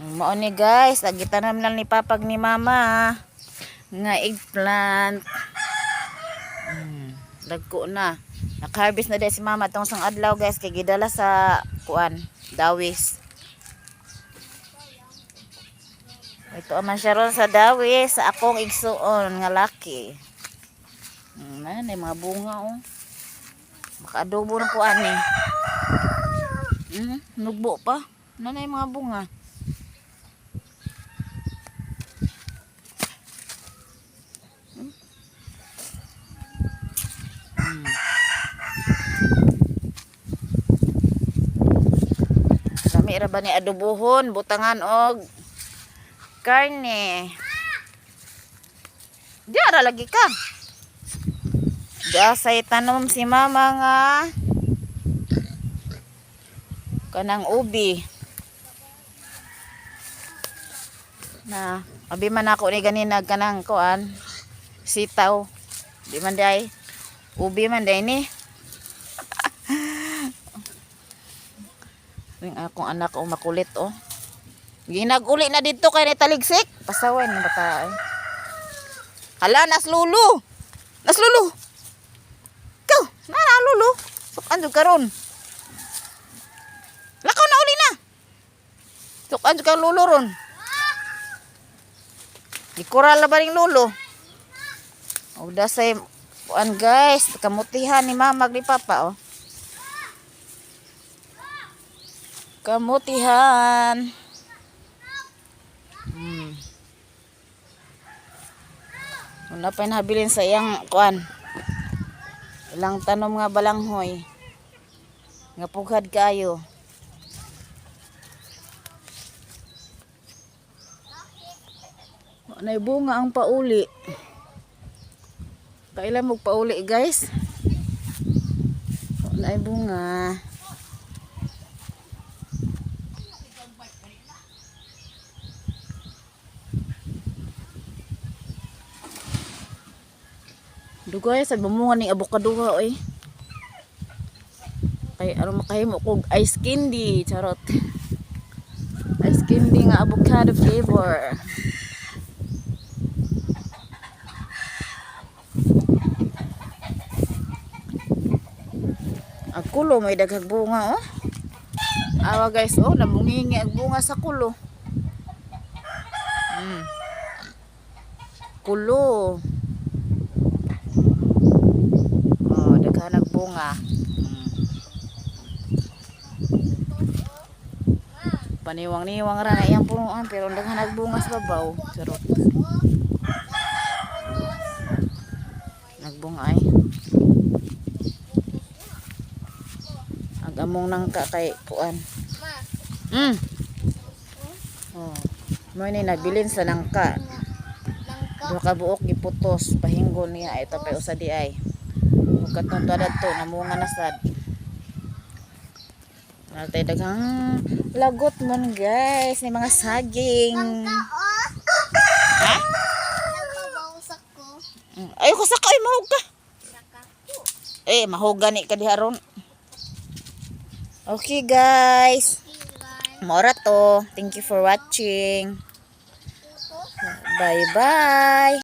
Mao ni guys, lagi tanom lang ni papag ni mama nga eggplant. Dagko na. Naka-harvest na din si mama tong sang adlaw guys kay gidala sa kuan, dawis. Ito man siya ron sa dawis sa akong igsuon nga laki. Nanay mga bunga oh. Maka-adobo ng kuan ni. Nugbo pa. Nanay mga bunga. Kami ra ba ni adobohon, butangan og karne. Diara lagi ka. Dasay tanom si mama nga kanang ubi. Na, abi man ako ni ganina kanang kuan sitaw. Di man day ubi man day ni. Ring akong anak o makulit oh. Ginaguli na dito kay taligsik. Pasawan ng bata. Hala, naslulu. Naslulu. Ikaw, lulu. Sukan jud karon. Lakaw na uli na. Sukan jud kang lulu ron. Ikural na ba ring lulu? Udah say kuan guys, kamutihan ni mama ni papa oh. Kamutihan. Wala pa nabilin sa iyang kuan. Ilang tanom nga balanghoy. Nga pughad kayo. Nay bunga ang pauli. Kailan mo pauli guys? Nay bunga. Dugay sa bumunga ning avocado ha oy. Kay ano makahimo kog ice candy, charot. Ice candy nga avocado flavor. Ang kulo may daghang bunga oh. Awa guys oh, namungingi ang bunga sa kulo. Kulo. Nagbunga. Paniwang-niwang ra na iyang punuan pero daghan nagbunga sa babaw. Charot. Nagbunga ay. Agamong nang kay kuan. Oh. Mo ni nabilin sa nangka. Duha ka buok giputos pahinggon niya ito pa usa di ay. Katong tadat to namunga na sad. Natay daghang lagot mon guys ni mga saging. Ha? Ay ko saka ay mahog ka. Mahog gani ka diha ron. Okay guys. Mora to. Thank you for watching. Bye bye.